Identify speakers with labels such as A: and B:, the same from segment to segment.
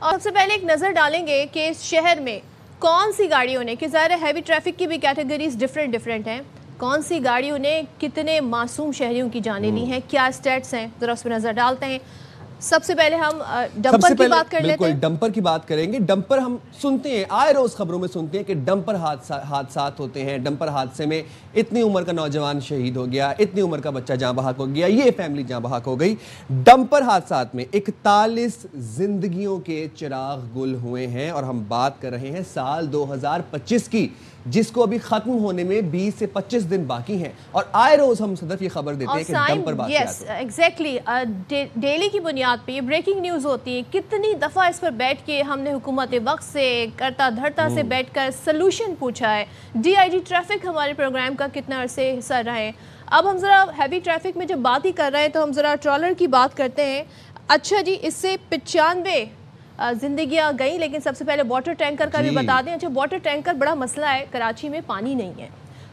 A: اور سب سے پہلے ایک نظر ڈالیں گے کہ اس شہر میں کون سی گاڑیوں نے، کہ ظاہر ہے ہیوی ٹریفک کی بھی کیٹیگریز ڈیفرنٹ ہیں، کون سی گاڑیوں نے کتنے معصوم شہریوں کی جانیں لی ہیں، کیا اسٹیٹس ہیں، ذرا اس پہ نظر ڈالتے ہیں۔ سب سے پہلے ہم ڈمپر کی بات کر لیتے ہیں۔
B: بالکل ڈمپر کی بات کریں گے۔ ڈمپر ہم سنتے ہیں، آئے روز خبروں میں سنتے ہیں کہ ڈمپر حادثات ہوتے ہیں، ڈمپر حادثے میں اتنی عمر کا نوجوان شہید ہو گیا، اتنی عمر کا بچہ جاں بحق ہو گیا، یہ فیملی جاں بحق ہو گئی۔ ڈمپر حادثات میں 41 زندگیوں کے چراغ گل ہوئے ہیں، اور ہم بات کر رہے ہیں سال 2025 کی، جس کو ابھی ختم ہونے میں 20 سے 25 دن باقی ہیں، اور آئے روز ہم صدف یہ خبر دیتے ہیں کہ ڈمپر واقعات
A: ایگزیکٹلی ڈیلی کی بنیاد پہ یہ بریکنگ نیوز ہوتی ہے۔ کتنی دفعہ اس پر بیٹھ کے ہم نے حکومت وقت سے کرتا دھرتا سے بیٹھ کر سلوشن پوچھا ہے۔ ڈی آئی جی ٹریفک ہمارے پروگرام کا کتنا عرصے حصہ رہے۔ اب ہم ذرا ہیوی ٹریفک میں جب بات ہی کر رہے ہیں تو ہم ذرا ٹرالر کی بات کرتے ہیں۔ اچھا جی، اس سے 95 زندگیاں گئیں، لیکن سب سے پہلے واٹر ٹینکر کا بھی بتا دیں۔ اچھا، واٹر ٹینکر بڑا مسئلہ ہے، کراچی میں پانی نہیں ہے،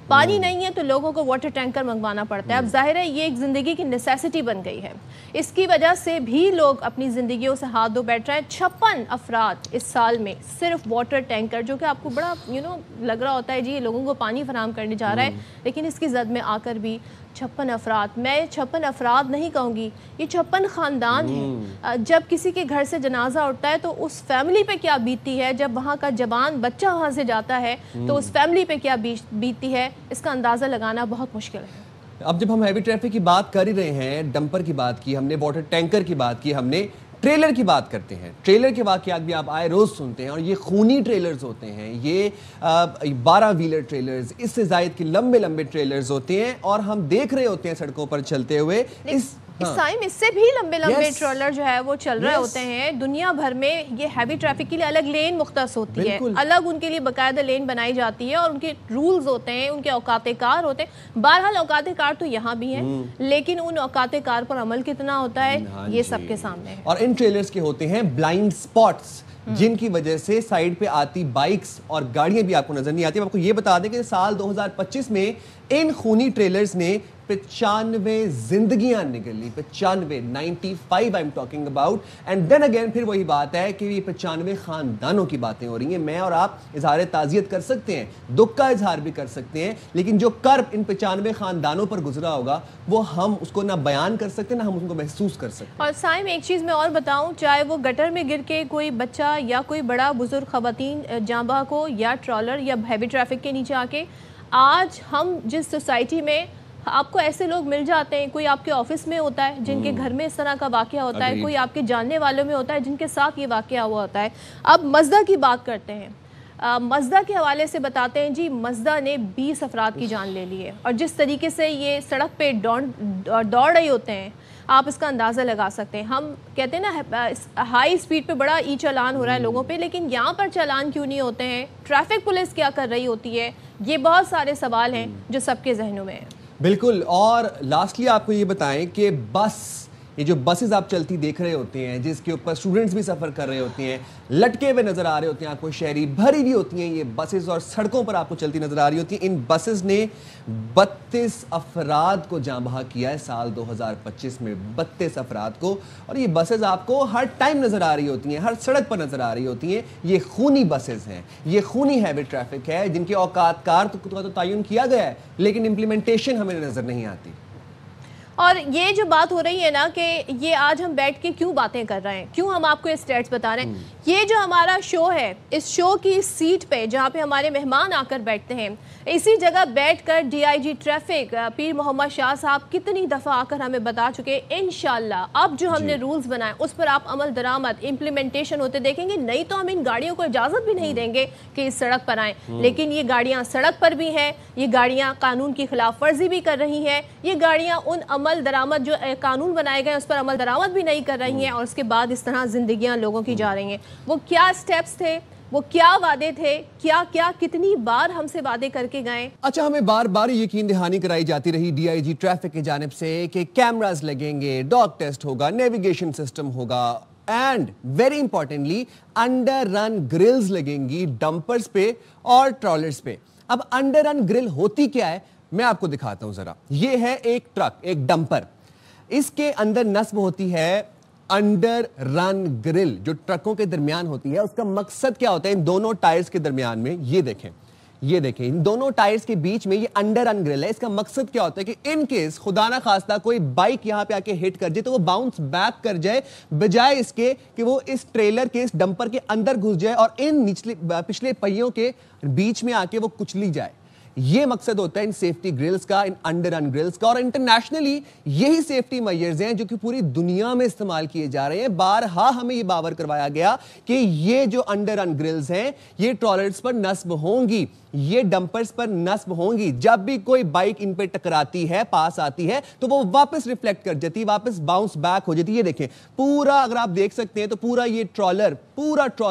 A: پانی نہیں ہے تو لوگوں کو واٹر ٹینکر منگوانا پڑتا ہے۔ اب ظاہر ہے یہ ایک زندگی کی نیسیسٹی بن گئی ہے، اس کی وجہ سے بھی لوگ اپنی زندگیوں سے ہاتھ دھو بیٹھ رہے ہیں۔ 56 افراد اس سال میں صرف واٹر ٹینکر، جو کہ آپ کو بڑا لگ رہا ہوتا ہے جی یہ لوگوں کو پانی فراہم کرنے جا رہا ہے، لیکن اس کی زد میں آ کر بھی 56 افراد، میں 56 افراد نہیں کہوں گی، یہ 56 خاندان ہیں۔ جب کسی کے گھر سے جنازہ اٹھتا ہے تو اس فیملی پہ کیا بیتتی ہے، جب وہاں کا جوان بچہ وہاں سے جاتا ہے تو اس فیملی پہ کیا بیتتی ہے، اس کا اندازہ لگانا بہت مشکل ہے۔
B: اب جب ہم ہیوی ٹریفک کی بات کر ہی رہے ہیں، ڈمپر کی بات کی ہم نے، واٹر ٹینکر کی بات کی ہم نے، ٹریلر کی بات کرتے ہیں۔ ٹریلر کے واقعات بھی آپ آئے روز سنتے ہیں، اور یہ خونی ٹریلرز ہوتے ہیں، یہ 12 ویلر ٹریلرز، اس سے زائد کے لمبے ٹریلرز ہوتے ہیں، اور ہم دیکھ رہے ہوتے ہیں سڑکوں پر چلتے ہوئے
A: اس سے بھی لمبے ٹرالر جو ہے وہ چل رہے ہوتے ہیں۔ دنیا بھر میں یہ ہیوی ٹریفک کے لیے الگ لین مختص ہوتی ہے، الگ ان کے لیے باقاعدہ لین بنائی جاتی ہے، اور ان کے رولز ہوتے ہیں، ان کے اوقات کار ہوتے ہیں۔ بہرحال اوقات کار تو یہاں بھی ہیں، لیکن ان اوقات کار پر عمل کتنا ہوتا ہے یہ سب کے سامنے ہے۔
B: اور ان ٹریلرز کے ہوتے ہیں بلائنڈ سپاٹس، جن کی وجہ سے سائیڈ پہ آتی بائکس اور گاڑیاں بھی آپ کو نظر نہیں آتی۔ آپ کو یہ بتا دیں کہ سال 2025 میں ان خونی ٹریلرز نے 95 زندگیاں نکلی، 95 I'm talking about. And then again پھر وہی بات ہے کہ یہ 95 خاندانوں کی باتیں ہو رہی ہیں۔ میں اور آپ اظہار تعزیت کر سکتے ہیں، دکھ کا اظہار بھی کر سکتے ہیں، لیکن جو کرب ان 95 خاندانوں پر گزرا ہوگا وہ ہم اس کو نہ بیان کر سکتے، نہ ہم اس کو محسوس کر سکتے۔
A: اور سائم ایک چیز میں اور بتاؤں، چاہے وہ گٹر میں گر کے کوئی بچہ یا کوئی بڑا بزرگ خواتین جاں بحق ہو، یا ٹرالر یا ہیوی ٹریفک کے نیچے آ کے، آج ہم جس سوسائٹی میں آپ کو ایسے لوگ مل جاتے ہیں، کوئی آپ کے آفس میں ہوتا ہے جن کے گھر میں اس طرح کا واقعہ ہوتا ہے، کوئی آپ کے جاننے والوں میں ہوتا ہے جن کے ساتھ یہ واقعہ ہوا ہوتا ہے۔ اب مزدہ کی بات کرتے ہیں، مزدہ کے حوالے سے بتاتے ہیں جی، مزدہ نے 20 افراد کی جان لے لی ہے، اور جس طریقے سے یہ سڑک پہ دوڑ رہے ہوتے ہیں آپ اس کا اندازہ لگا سکتے ہیں۔ ہم کہتے ہیں نا ہائی سپیڈ پہ بڑا ای چالان ہو رہا ہے لوگوں پہ، لیکن یہاں پر چالان کیوں نہیں ہوتے ہیں، ٹریفک پولیس کیا کر رہی ہوتی ہے، یہ بہت سارے سوال ہیں جو سب کے ذہنوں میں ہیں۔
B: بالکل۔ اور لاسٹلی آپ کو یہ بتائیں کہ یہ جو بسز آپ چلتی دیکھ رہے ہوتے ہیں، جس کے اوپر اسٹوڈنٹس بھی سفر کر رہے ہوتے ہیں، لٹکے ہوئے نظر آ رہے ہوتے ہیں آپ کو، شہری بھری بھی ہوتی ہیں یہ بسز، اور سڑکوں پر آپ کو چلتی نظر آ رہی ہوتی ہیں۔ ان بسز نے 32 افراد کو جاں بحق کیا ہے سال 2025 میں، 32 افراد کو۔ اور یہ بسز آپ کو ہر ٹائم نظر آ رہی ہوتی ہیں، ہر سڑک پر نظر آ رہی ہوتی ہیں۔ یہ خونی بسز ہیں، یہ خونی ہیوی ٹریفک ہے، جن کے اوقات کار تو تعین کیا گیا ہے، لیکن امپلیمنٹیشن ہمیں نظر نہیں آتی۔
A: اور یہ جو بات ہو رہی ہے نا کہ یہ آج ہم بیٹھ کے کیوں باتیں کر رہے ہیں، کیوں ہم آپ کو اسٹیٹس بتا رہے ہیں، یہ جو ہمارا شو ہے، اس شو کی سیٹ پہ جہاں پہ ہمارے مہمان آ کر بیٹھتے ہیں، اسی جگہ بیٹھ کر ڈی آئی جی ٹریفک پیر محمد شاہ صاحب کتنی دفعہ آ کر ہمیں بتا چکے، انشاءاللہ اب جو ہم نے رولز بنائے اس پر آپ عمل درآمد امپلیمنٹیشن ہوتے دیکھیں گے۔ نہیں تو ہم ان گاڑیوں کو اجازت بھی نہیں دیں گے کہ اس سڑک پر آئیں، لیکن یہ گاڑیاں سڑک پر بھی ہیں، یہ گاڑیاں قانون کی خلاف ورزی بھی کر رہی ہیں، یہ گاڑیاں ان عمل درآمد جو قانون بنائے گئے اس پر عمل درآمد بھی نہیں کر رہی ہیں، اور اس کے بعد اس طرح زندگیاں لوگوں کی جا رہی ہیں۔ وہ کیا سٹیپس تھے، وہ کیا وعدے تھے، کیا کتنی بار ہم سے وعدے کر کے گئے۔
B: اچھا، ہمیں بار بار یقین دہانی کرائی جاتی رہی ڈی آئی جی ٹریفک کی جانب سے کہ کیمراز لگیں گے، ڈاگ ٹیسٹ ہوگا، نیویگیشن سسٹم ہوگا، and very importantly under run girls لگیں گی ڈمپرز پہ اور ٹرالرز پہ۔ اب انڈر رن گرل ہوتی کیا ہے میں آپ کو دکھاتا ہوں ذرا۔ یہ ہے ایک ٹرک، ایک ڈمپر، اس کے اندر نصب ہوتی ہے अंडर रन ग्रिल जो ट्रकों के दरमियान होती है, उसका मकसद क्या होता है? इन दोनों टायर्स के दरमियान में ये देखें इन दोनों टायर्स के बीच में ये अंडर रन ग्रिल है। इसका मकसद क्या होता है कि इन केस खुदा ना खास्ता कोई बाइक यहां पे आके हिट कर जाए तो वो बाउंस बैक कर जाए, बजाय इसके कि वो इस ट्रेलर के, इस डंपर के अंदर घुस जाए और इन पिछले पहियों के बीच में आके वो कुचली जाए। ये मकसद होता है इन सेफ्टी ग्रिल्स का, इन अंडर रन ग्रिल्स का। और इंटरनेशनली यही सेफ्टी मेजर्स हैं जो कि पूरी दुनिया में इस्तेमाल किए जा रहे हैं। बारहा हमें ये बावर करवाया गया कि ये जो अंडर रन ग्रिल्स हैं ये ट्रॉलर्स पर नस्ब होंगी, ये डंपर्स पर नस्ब होंगी। जब भी कोई बाइक इन पे टकराती है, पास आती है, तो वो वापस रिफ्लेक्ट कर जाती है, वापस बाउंस बैक हो जाती है। ये देखें पूरा, अगर आप देख सकते हैं तो पूरा ये ट्रॉलर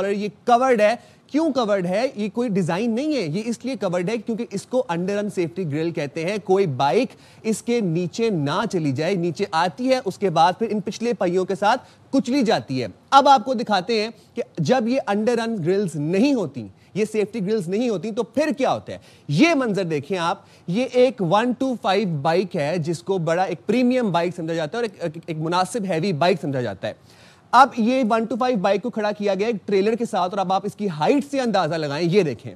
B: ये कवर्ड है। क्यों कवर्ड है? ये कोई डिजाइन नहीं है, ये इसलिए कवर्ड है क्योंकि इसको अंडर रन सेफ्टी ग्रिल कहते हैं। कोई बाइक इसके नीचे ना चली जाए, नीचे आती है उसके बाद फिर इन पिछले पहियों के साथ कुचली जाती है। अब आपको दिखाते हैं कि जब ये अंडर रन ग्रिल्स नहीं होती, ये सेफ्टी ग्रिल्स नहीं होती, तो फिर क्या होता है। ये मंजर देखें आप, ये एक 125 बाइक है जिसको बड़ा एक प्रीमियम बाइक समझा जाता है और एक मुनासिब हैवी बाइक समझा जाता है। अब ये 125 बाइक को खड़ा किया गया एक ट्रेलर के साथ और अब आप इसकी हाइट से अंदाजा लगाएं। ये देखें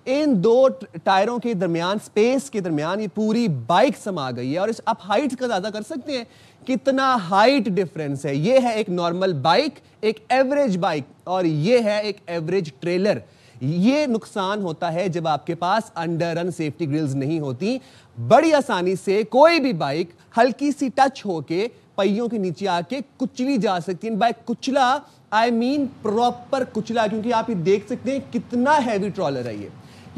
B: इन दो टायरों के दरमियान, स्पेस के दरमियान ये पूरी बाइक समा गई है। और इस आप हाइट का अंदाजा कर सकते हैं कितना हाइट डिफरेंस है। ये है एक नॉर्मल बाइक, एक एवरेज बाइक, और ये है एक एवरेज ट्रेलर। ये नुकसान होता है जब आपके पास अंडर रन सेफ्टी ग्रिल्स नहीं होती। बड़ी आसानी से कोई भी बाइक हल्की सी टच होके पहियों के नीचे आके कुचली जा सकती है। बाय कुचला आई मीन प्रॉपर कुचला, क्योंकि आप ये देख सकते हैं कितना हैवी ट्रॉलर है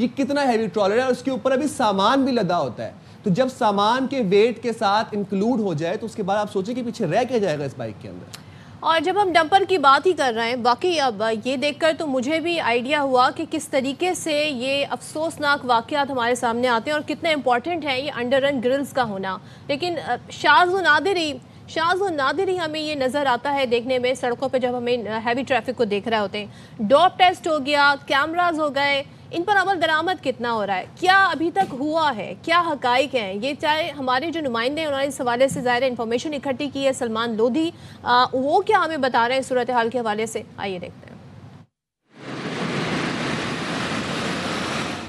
B: ये कितना हैवी ट्रॉलर है और उसके ऊपर अभी सामान भी लदा होता है। तो जब सामान के वेट के साथ इंक्लूड हो जाए तो उसके बाद आप सोचें कि पीछे रह क्या जाएगा इस बाइक के अंदर।
A: और जब हम डंपर की बात ही कर रहे हैं, बाकी अब ये देखकर तो मुझे भी आइडिया हुआ कि किस तरीके से ये अफसोसनाक वाक़यात हमारे सामने आते हैं और कितना इंपॉर्टेंट है ये अंडर रन ग्रिल्स का होना। लेकिन शाज़ व नादिर ही हमें ये नज़र आता है देखने में सड़कों पे जब हमें हैवी ट्रैफिक को देख रहे होते हैं। डॉप टेस्ट हो गया, कैमराज हो गए, इन पर अमल दरामद कितना हो रहा है, क्या अभी तक हुआ है, क्या हकाइक हैं, ये चाहे हमारे जो नुमाइंदे हैं उन्होंने इस हवाले से ज़ाहिर इन्फॉर्मेशन इकट्ठी की है, सलमान लोधी, वो क्या हमें बता रहे हैं सूरत हाल के हवाले से, आइए देखते हैं।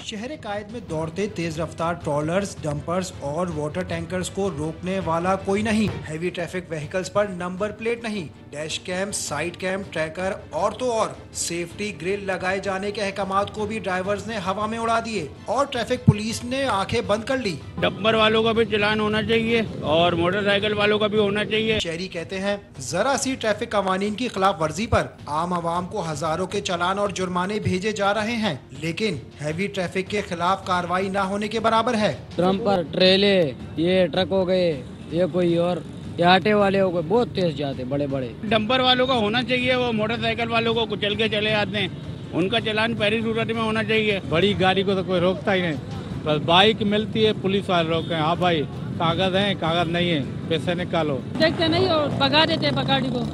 C: शहर कायद में दौड़ते तेज रफ्तार ट्रॉलर्स, डंपर्स और वाटर टैंकर्स को रोकने वाला कोई नहीं। हैवी ट्रैफिक व्हीकल्स पर नंबर प्लेट नहीं, dash cam, side cam, tracker और तो और सेफ्टी ग्रिल लगाए जाने के अहकामात को भी ड्राइवर्स ने हवा में उड़ा दिए और ट्रैफिक पुलिस ने आंखें बंद कर ली।
D: डंपर वालों का भी चालान होना चाहिए और मोटरसाइकिल वालों का भी होना चाहिए।
C: शहरी कहते हैं जरा सी ट्रैफिक कवानीन की खिलाफ वर्जी पर आम आवाम को हजारों के चालान और जुर्माने भेजे जा रहे हैं, लेकिन हैवी ट्रैफिक के खिलाफ कार्रवाई ना होने के बराबर है।
E: डंपर, ट्रेले, ये ट्रक हो गए, ये कोई और ये आटे वाले हो गए, बहुत तेज जाते बड़े बड़े।
D: डंपर वालों का होना चाहिए, वो मोटरसाइकिल वालों को कुचल के चले जाते हैं, उनका चालान पहली सूरत में होना चाहिए।
F: बड़ी गाड़ी को तो कोई रोकता ही नहीं, बस बाइक मिलती है पुलिस वाले रोके, हाँ भाई कागज है, कागज नहीं है, पैसे निकालो।
G: देखते नहीं और भगा देते गाड़ी को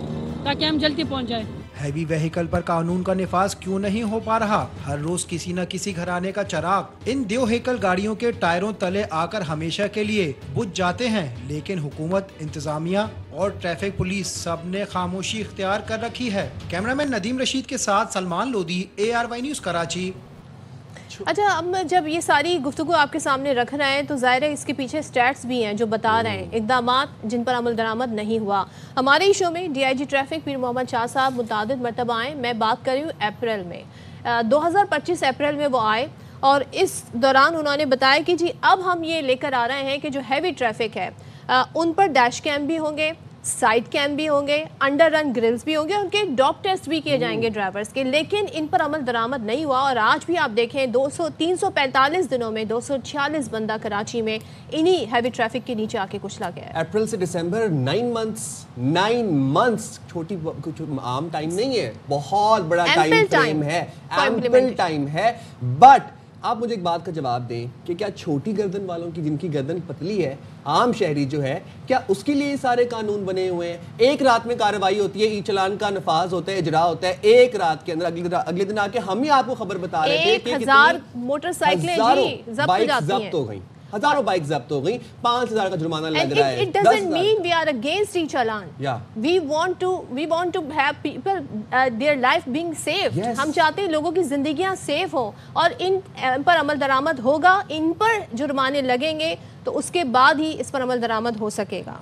G: ताकि हम जल्दी पहुंच जाए।
C: हैवी व्हीकल पर कानून का निफाज क्यों नहीं हो पा रहा? हर रोज किसी न किसी घराने का चराग इन दो हैकल गाड़ियों के टायरों तले आकर हमेशा के लिए बुझ जाते हैं, लेकिन हुकूमत, इंतजामिया और ट्रैफिक पुलिस सब ने खामोशी इख्तियार कर रखी है। कैमरामैन नदीम रशीद के साथ सलमान लोधी, ARY न्यूज़ कराची।
A: अच्छा, अब जब ये सारी गुफ्तगू आपके सामने रख रहे हैं तो ज़ाहिर है इसके पीछे स्टैट्स भी हैं जो बता रहे हैं इक़दामात जिन पर अमल दरामद नहीं हुआ। हमारे ही शो में DIG ट्रैफिक पीर मोहम्मद शाह साहब मुतादिद मरतबा आए। मैं बात कर रही हूँ अप्रैल में, 2025 अप्रैल में वो आए और इस दौरान उन्होंने बताया कि जी अब हम ये लेकर आ रहे हैं कि जो हैवी ट्रैफिक है उन पर डैश कैम भी होंगे, साइड कैम भी होंगे, अंडर रन ग्रिल्स भी होंगे, उनके डॉप टेस्ट भी किए जाएंगे ड्राइवर्स के, लेकिन इन पर अमल दरामद नहीं हुआ। और आज भी आप देखें 345 दिनों में 246 बंदा कराची में इन्हीं हैवी ट्रैफिक के नीचे आके कुचला गया है।
B: अप्रैल से दिसंबर 9 मंथ्स छोटी कुछ आम टाइम नहीं है, बहुत बड़ा टाइम फ्रेम है, एम्पल टाइम है। बट आप मुझे एक बात का जवाब दें कि क्या छोटी गर्दन वालों की, जिनकी गर्दन पतली है, आम शहरी जो है, क्या उसके लिए सारे कानून बने हुए हैं? एक रात में कार्रवाई होती है, ई चालान का नफाज होता है, इजरा होता है एक रात के अंदर, अगले दिन आके हम ही आपको खबर बता रहे थे कि
A: 1000 मोटरसाइकिलें जब्त हो गई,
B: हजारों बाइक जब्त हो गई, 5,000 का जुर्माना लग
A: And
B: रहा है।
A: it doesn't mean we are against e-challan.
B: Yeah.
A: We want to have people their life being safe.
B: Yes.
A: हम चाहते हैं लोगों की जिंदगियां सेफ हो और इन पर अमल दरामद होगा, इन पर जुर्माने लगेंगे तो उसके बाद ही इस पर अमल दरामद हो सकेगा।